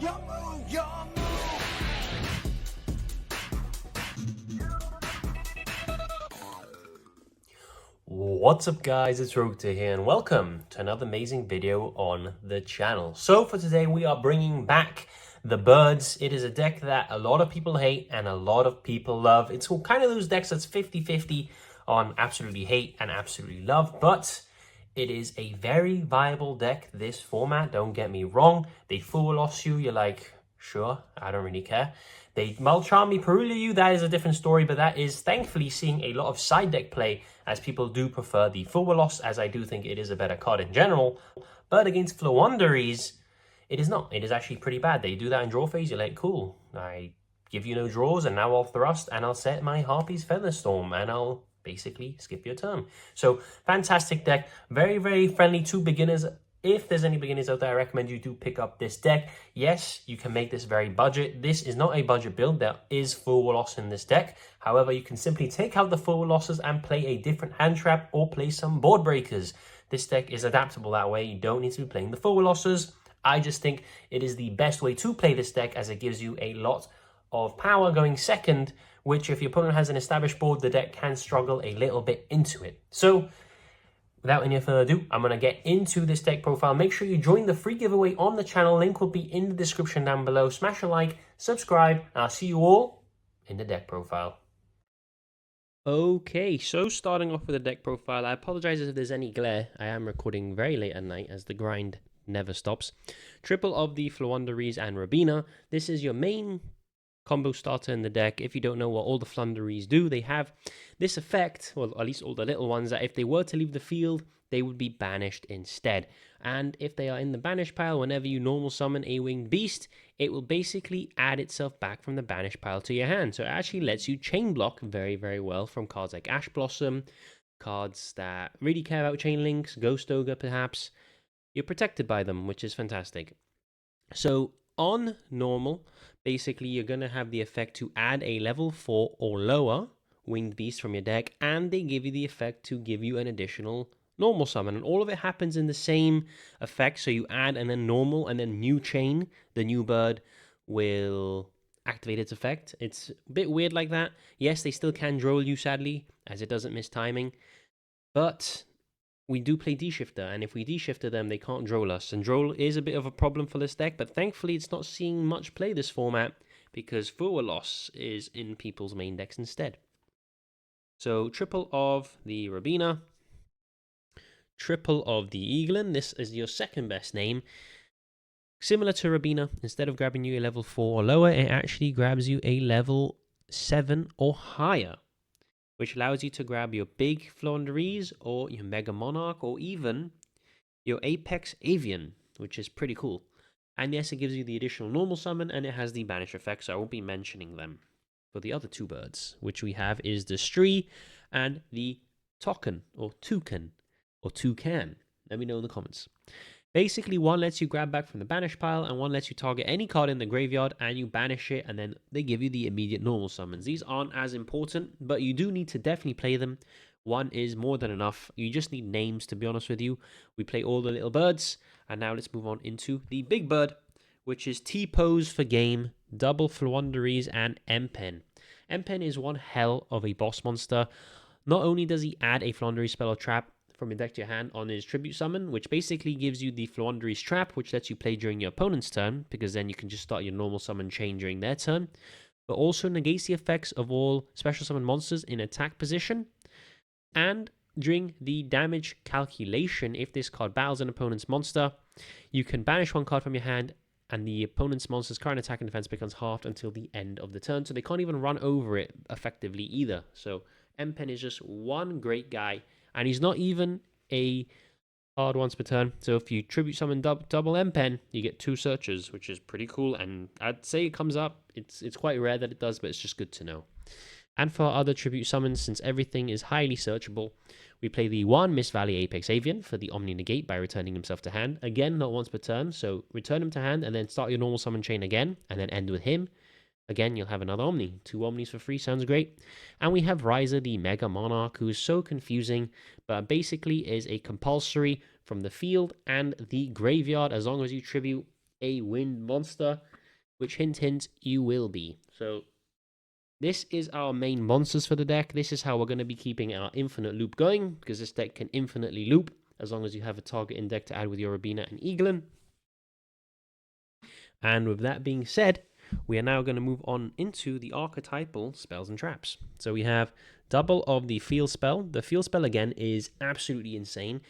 What's up guys, it's Yugioh here and welcome to another amazing video on the channel. So for today we are bringing back the Birds. It is a deck that a lot of people hate and a lot of people love. It's kind of those decks that's 50-50 on absolutely hate and absolutely love, but it is a very viable deck, this format, don't get me wrong. They full loss you, you're like, sure, I don't really care. They Malcharm Perula you, that is a different story, but that is thankfully seeing a lot of side deck play as people do prefer the full loss, as I do think it is a better card in general. But against Floowandereeze, it is not. It is actually pretty bad. They do that in draw phase, you're like, cool, I give you no draws, and now I'll thrust, and I'll set my Harpy's Featherstorm, and I'll basically skip your turn. So fantastic deck, very, very friendly to beginners. If there's any beginners out there, I recommend you do pick up this deck. Yes, you can make this very budget. This is not a budget build. There is full loss in this deck. However, you can simply take out the full losses and play a different hand trap or play some board breakers. This deck is adaptable that way. You don't need to be playing the full losses. I just think it is the best way to play this deck, as it gives you a lot of power going second, which if your opponent has an established board, the deck can struggle a little bit into it. So without any further ado, I'm going to get into this deck profile. Make sure you join the free giveaway on the channel. Link will be in the description down below. Smash a like, subscribe, and I'll see you all in the deck profile. Okay, so starting off with the deck profile, I apologize if there's any glare. I am recording very late at night as the grind never stops. Triple of the Floowandereeze and Robina. This is your main combo starter in the deck. If you don't know what all the Floowandereeze do, they have this effect, well, at least all the little ones, that if they were to leave the field, they would be banished instead. And if they are in the banish pile, whenever you normal summon a winged beast, it will basically add itself back from the banish pile to your hand. So it actually lets you chain block very, very well from cards like Ash Blossom, cards that really care about chain links, Ghost Ogre perhaps. You're protected by them, which is fantastic. So on normal, basically you're going to have the effect to add a level 4 or lower winged beast from your deck, and they give you the effect to give you an additional normal summon, and all of it happens in the same effect. So you add and then normal and then new chain, the new bird will activate its effect. It's a bit weird like that. Yes, they still can droll you sadly, as it doesn't miss timing, but we do play D-Shifter, and if we D-Shifter them, they can't droll us. And droll is a bit of a problem for this deck, but thankfully it's not seeing much play this format, because full loss is in people's main decks instead. So triple of the Robina, triple of the Eaglin. This is your second best name. Similar to Robina, instead of grabbing you a level 4 or lower, it actually grabs you a level 7 or higher, which allows you to grab your big Floowandereeze or your Mega Monarch or even your Apex Avian, which is pretty cool. And yes, it gives you the additional normal summon, and it has the banish effect, so I won't be mentioning them. For the other two birds, which we have is the Stree and the Toucan, or Toucan, or Toucan. Let me know in the comments. Basically, one lets you grab back from the banish pile, and one lets you target any card in the graveyard, and you banish it, and then they give you the immediate normal summons. These aren't as important, but you do need to definitely play them. One is more than enough. You just need names, to be honest with you. We play all the little birds, and now let's move on into the big bird, which is T-Pose for game, double Floowandereeze and M-Pen. M-Pen is one hell of a boss monster. Not only does he add a Floowandereeze spell or trap from your deck to your hand on his tribute summon, which basically gives you the Floowandereeze trap, which lets you play during your opponent's turn, because then you can just start your normal summon chain during their turn, but also negates the effects of all special summon monsters in attack position. And during the damage calculation, if this card battles an opponent's monster, you can banish one card from your hand, and the opponent's monster's current attack and defense becomes halved until the end of the turn, so they can't even run over it effectively either. So M-Pen is just one great guy, and he's not even a card once per turn. So if you tribute summon double M-Pen, you get 2 searches, which is pretty cool, and I'd say it comes up. It's quite rare that it does, but it's just good to know. And for our other tribute summons, since everything is highly searchable, we play the 1 Mist Valley Apex Avian for the Omni Negate by returning himself to hand. Again, not once per turn, so return him to hand and then start your normal summon chain again, and then end with him. Again, you'll have another Omni. 2 Omnis for free, sounds great. And we have Riser, the Mega Monarch, who is so confusing, but basically is a compulsory from the field and the graveyard, as long as you tribute a wind monster. which hint hint, you will be. So this is our main monsters for the deck. This is how we're going to be keeping our infinite loop going, because this deck can infinitely loop as long as you have a target in deck to add with your Rabina and Eaglin. And with that being said, we are now going to move on into the archetypal spells and traps. So we have double of the field spell. The field spell again is absolutely insane.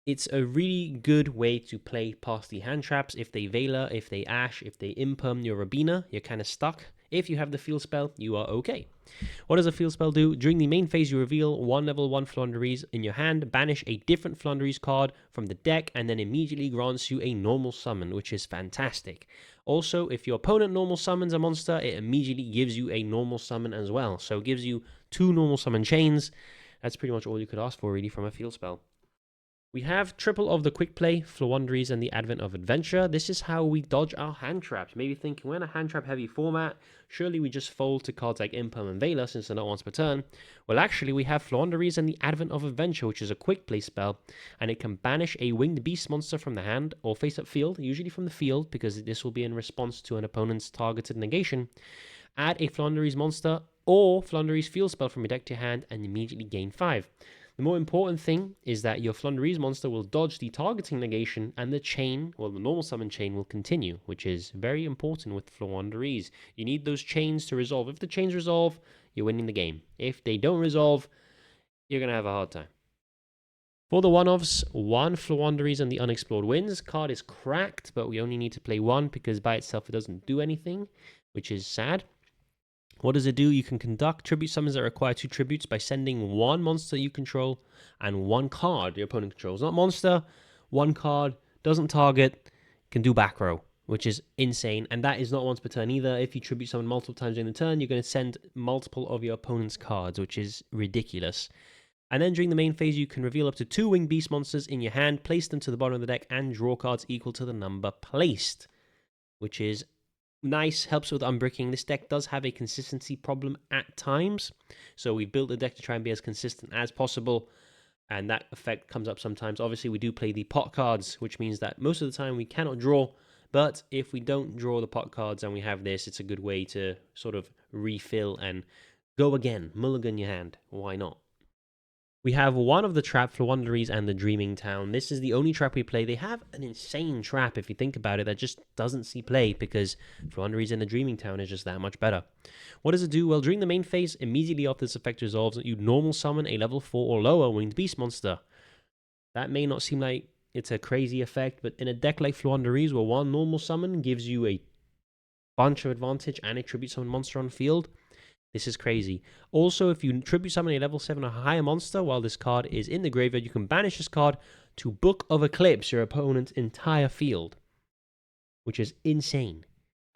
It's a really good way to play past the hand traps. If they Veiler, if they Ash, if they Imperm your Rabina, you're kind of stuck. If you have the field spell, you are okay. What does a field spell do? During the main phase, you reveal one level 1 Floowandereeze in your hand, banish a different Floowandereeze card from the deck, and then immediately grants you a normal summon, which is fantastic. Also, if your opponent normal summons a monster, it immediately gives you a normal summon as well. So it gives you 2 normal summon chains. That's pretty much all you could ask for, really, from a field spell. We have triple of the quick play, Floowandereeze, and the advent of adventure. This is how we dodge our hand traps. Maybe thinking, we're in a hand trap heavy format, surely we just fold to cards like Imperm and Veiler since they're not once per turn. Well, actually, we have Floowandereeze and the advent of adventure, which is a quick play spell, and it can banish a winged beast monster from the hand or face up field, usually from the field, because this will be in response to an opponent's targeted negation. Add a Floowandereeze monster or Floowandereeze field spell from your deck to your hand and immediately gain 5. The more important thing is that your Floowandereeze monster will dodge the targeting negation and the chain, well, the normal summon chain will continue, which is very important with Floowandereeze. You need those chains to resolve. If the chains resolve, you're winning the game. If they don't resolve, you're going to have a hard time. For the one-offs, one Floowandereeze and the Unexplored wins. Card is cracked, but we only need to play one because by itself it doesn't do anything, which is sad. What does it do? You can conduct tribute summons that require 2 tributes by sending one monster you control and one card your opponent controls. Not monster, one card, doesn't target, can do back row, which is insane. And that is not once per turn either. If you tribute summon multiple times in the turn, you're going to send multiple of your opponent's cards, which is ridiculous. And then during the main phase, you can reveal up to 2 winged beast monsters in your hand, place them to the bottom of the deck, and draw cards equal to the number placed, which is nice, helps with unbricking. This deck does have a consistency problem at times, so we've built the deck to try and be as consistent as possible, and that effect comes up sometimes. Obviously, we do play the pot cards, which means that most of the time we cannot draw, but if we don't draw the pot cards and we have this, it's a good way to sort of refill and go again, mulligan your hand. Why not? We have one of the trap, Floowandereeze and the Dreaming Town. This is the only trap we play. They have an insane trap, if you think about it, that just doesn't see play because Floowandereeze and the Dreaming Town is just that much better. What does it do? Well, during the main phase, immediately after this effect resolves, you normal summon a level 4 or lower winged beast monster. That may not seem like it's a crazy effect, but in a deck like Floowandereeze, where one normal summon gives you a bunch of advantage and a tribute summon monster on field, this is crazy. Also, if you tribute summon a level 7 or higher monster while this card is in the graveyard, you can banish this card to Book of Eclipse your opponent's entire field, which is insane.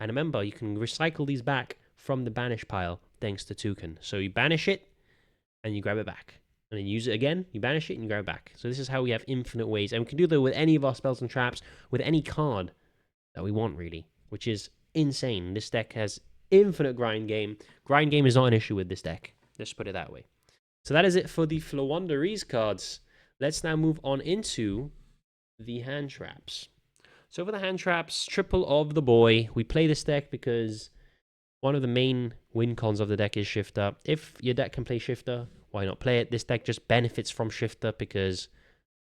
And remember, you can recycle these back from the banish pile thanks to Toucan. So you banish it and you grab it back. And then use it again, you banish it and you grab it back. So this is how we have infinite ways. And we can do that with any of our spells and traps, with any card that we want, really, which is insane. This deck has infinite grind game. Grind game is not an issue with this deck. Let's put it that way. So that is it for the Floowandereeze cards. Let's now move on into the hand traps. So for the hand traps, triple of the boy. We play this deck because one of the main win cons of the deck is Shifter. If your deck can play Shifter, why not play it? This deck just benefits from Shifter because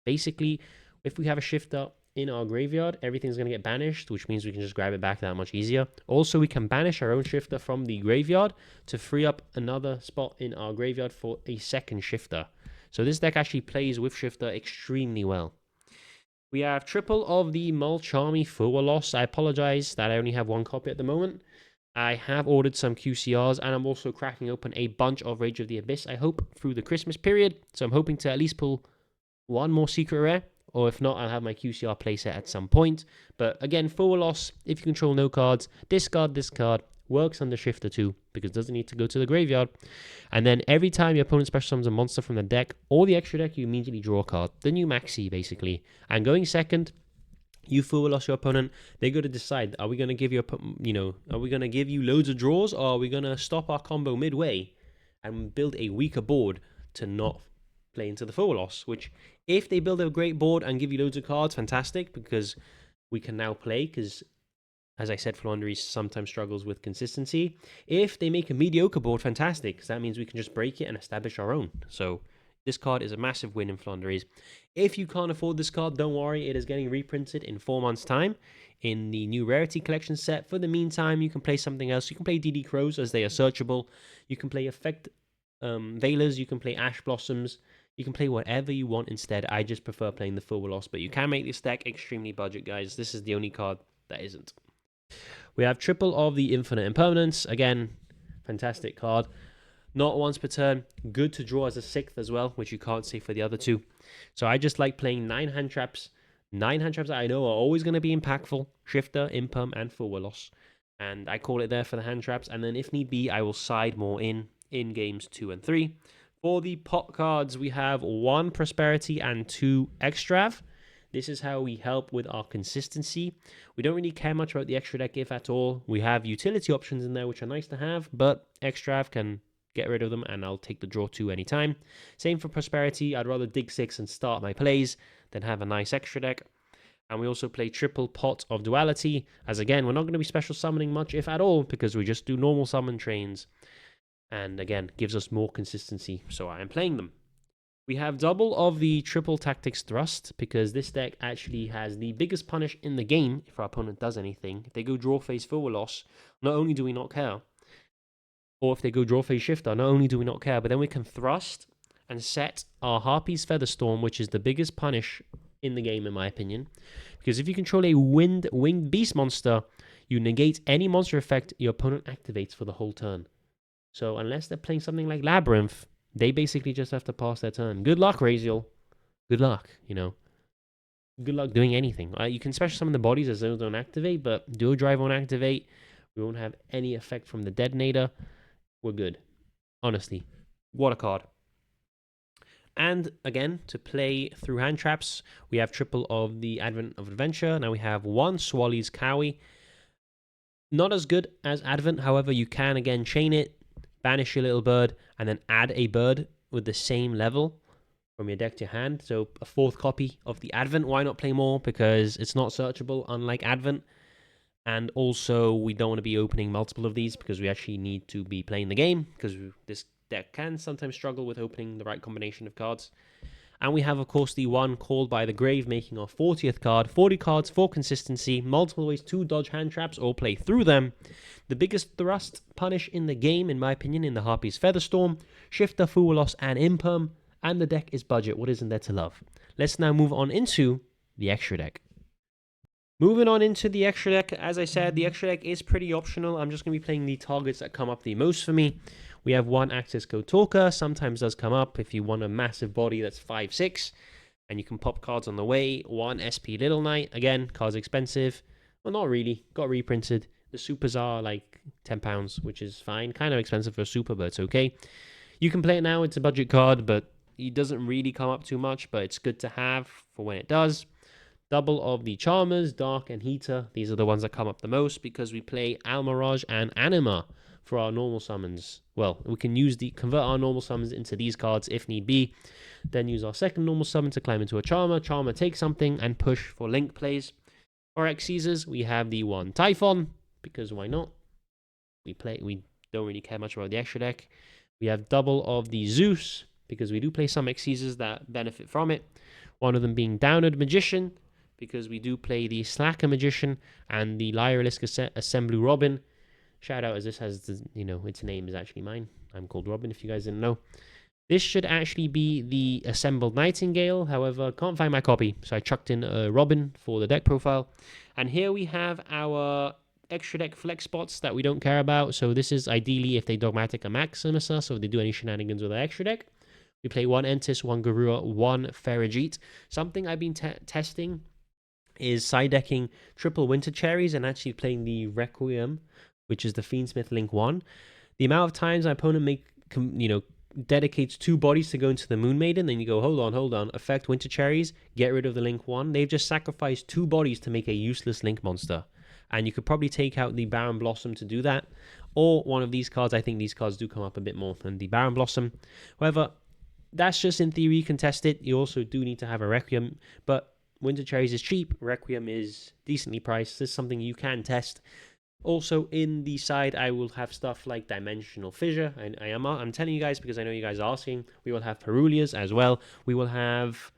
basically, if we have a Shifter in our graveyard, everything's going to get banished, which means we can just grab it back that much easier. Also, we can banish our own Shifter from the graveyard to free up another spot in our graveyard for a second Shifter. So this deck actually plays with Shifter extremely well. We have triple of the Mulcharmy Fuwalos. I apologize that I only have one copy at the moment. I have ordered some QCRs, and I'm also cracking open a bunch of Rage of the Abyss, I hope, through the Christmas period. So I'm hoping to at least pull one more secret rare, or if not, I'll have my QCR playset at some point. But again, Fuwalos, if you control no cards, discard this card, works under Shifter too, because it doesn't need to go to the graveyard. And then every time your opponent special summons a monster from the deck or the extra deck, you immediately draw a card. The new Maxi, basically. And going second, you Fuwalos your opponent. They got to decide: are we going to give you, are we going to give you loads of draws, or are we going to stop our combo midway and build a weaker board to not play into the Fuwalos? Which, if they build a great board and give you loads of cards, fantastic, because we can now play, because As I said, Flanders sometimes struggles with consistency. If they make a mediocre board, fantastic, because that means we can just break it and establish our own. So this card is a massive win in Flanders. If you can't afford this card, don't worry, it is getting reprinted in 4 months' time in the new Rarity Collection set. For the meantime, you can play something else. You can play DD Crows, as they are searchable. You can play Effect Veilers. You can play Ash Blossoms. You can play whatever you want instead. I just prefer playing the Full Loss, but you can make this deck extremely budget, guys. This is the only card that isn't. We have triple of the Infinite Impermanence. Again, fantastic card. Not once per turn. Good to draw as a 6th as well, which you can't say for the other two. So I just like playing 9 hand traps. 9 hand traps that I know are always going to be impactful. Shifter, Imperm, and Full Loss. And I call it there for the hand traps. And then if need be, I will side more in games 2 and 3. For the pot cards, we have 1 Prosperity and 2 Extrav. This is how we help with our consistency. We don't really care much about the extra deck, if at all. We have utility options in there, which are nice to have, but Extrav can get rid of them, and I'll take the draw 2 anytime. Same for Prosperity. I'd rather dig 6 and start my plays than have a nice extra deck. And we also play triple pot of Duality, as again, we're not going to be special summoning much, if at all, because we just do normal summon trains. And again, gives us more consistency, so I am playing them. We have double of the triple tactics thrust, because this deck actually has the biggest punish in the game if our opponent does anything. If they go draw phase Full Loss, not only do we not care, or if they go draw phase Shifter, not only do we not care, but then we can thrust and set our Harpy's Featherstorm, which is the biggest punish in the game in my opinion. Because if you control a winged beast monster, you negate any monster effect your opponent activates for the whole turn. So unless they're playing something like Labyrinth, they basically just have to pass their turn. Good luck, Raziel. Good luck, you know. Good luck doing anything. You can special summon the bodies as those don't activate, but Dual Drive won't activate. We won't have any effect from the Detonator. We're good. Honestly. What a card. And again, to play through hand traps, we have triple of the Advent of Adventure. Now we have 1 Swally's Cowie. Not as good as Advent, however, you can again chain it, banish your little bird, and then add a bird with the same level from your deck to your hand. So a 4th copy of the Advent. Why not play more? Because it's not searchable, unlike Advent. And also, we don't want to be opening multiple of these because we actually need to be playing the game, because this deck can sometimes struggle with opening the right combination of cards. And we have, of course, the 1 Called by the Grave, making our 40th card. 40 cards for consistency, multiple ways to dodge hand traps or play through them. The biggest thrust punish in the game, in my opinion, in the Harpy's Featherstorm, Shifter, Full Loss, and Imperm. And the deck is budget. What isn't there to love? Let's now move on into the extra deck. Moving on into the extra deck, as I said, the extra deck is pretty optional. I'm just going to be playing the targets that come up the most for me. We have 1 Access Code Talker, sometimes does come up if you want a massive body that's 5/6, and you can pop cards on the way. 1 SP Little Knight, again, cards expensive. Well, not really, got reprinted. The supers are like £10, which is fine. Kind of expensive for a super, but it's okay. You can play it now, it's a budget card, but it doesn't really come up too much, but it's good to have for when it does. Double of the Charmers, Dark, and Heater. These are the ones that come up the most because we play Almirage and Anima for our normal summons. Well, we can convert our normal summons into these cards if need be. Then use our second normal summon to climb into a Charmer. Charmer takes something and push for link plays. For X-Caesars, we have the 1 Typhon, because why not? We don't really care much about the extra deck. We have double of the Zeus, because we do play some X-Caesars that benefit from it. One of them being Downward Magician, because we do play the Slacker Magician and the Lyrilisc Assembly Robin. Shout out, as this has, its name is actually mine. I'm called Robin, if you guys didn't know. This should actually be the Assembled Nightingale. However, can't find my copy, so I chucked in Robin for the deck profile. And here we have our extra deck flex spots that we don't care about. So this is ideally if they Dogmatic a Maximus, so if they do any shenanigans with their extra deck. We play 1 Entis, 1 Garua, 1 Ferrijit. Something I've been testing is side decking triple Winter Cherries and actually playing the Requiem, which is the Fiendsmith Link 1. The amount of times my opponent dedicates 2 bodies to go into the Moon Maiden, then you go, hold on, effect Winter Cherries, get rid of the Link 1. They've just sacrificed 2 bodies to make a useless Link monster. And you could probably take out the Baron Blossom to do that, or one of these cards. I think these cards do come up a bit more than the Baron Blossom. However, that's just in theory, you can test it. You also do need to have a Requiem, but Winter Cherries is cheap. Requiem is decently priced. This is something you can test. Also, in the side, I will have stuff like Dimensional Fissure. I'm telling you guys because I know you guys are asking. We will have Perulias as well. We will have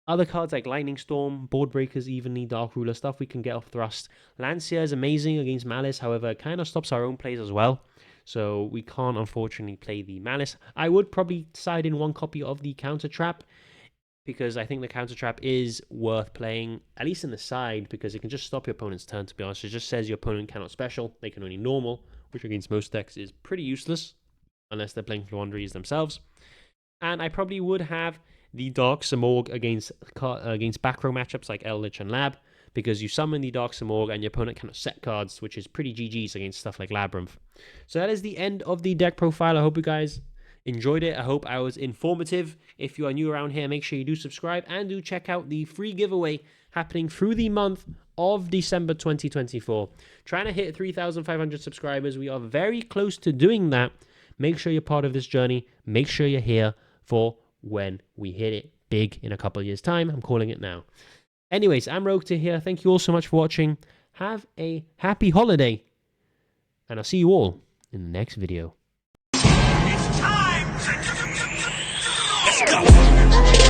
other cards like Lightning Storm, Board Breakers, evenly, Dark Ruler, stuff we can get off Thrust. Lancia is amazing against Malice, however, it kind of stops our own plays as well. So we can't, unfortunately, play the Malice. I would probably side in one copy of the Counter Trap, because I think the Counter Trap is worth playing, at least in the side, because it can just stop your opponent's turn, to be honest. It just says your opponent cannot special, they can only normal, which against most decks is pretty useless, unless they're playing Fluanderies themselves. And I probably would have the Dark Samorg against back row matchups like Eldritch and Lab, because you summon the Dark Samorg and your opponent cannot set cards, which is pretty GG's against stuff like Labyrinth. So that is the end of the deck profile. I hope you guys enjoyed it. I hope I was informative. If you are new around here, make sure you do subscribe and do check out the free giveaway happening through the month of December 2024. Trying to hit 3,500 subscribers. We are very close to doing that. Make sure you're part of this journey. Make sure you're here for when we hit it big in a couple of years' time. I'm calling it now. Anyways, I'm Rogue2 here. Thank you all so much for watching. Have a happy holiday. And I'll see you all in the next video. It's time! Let's go!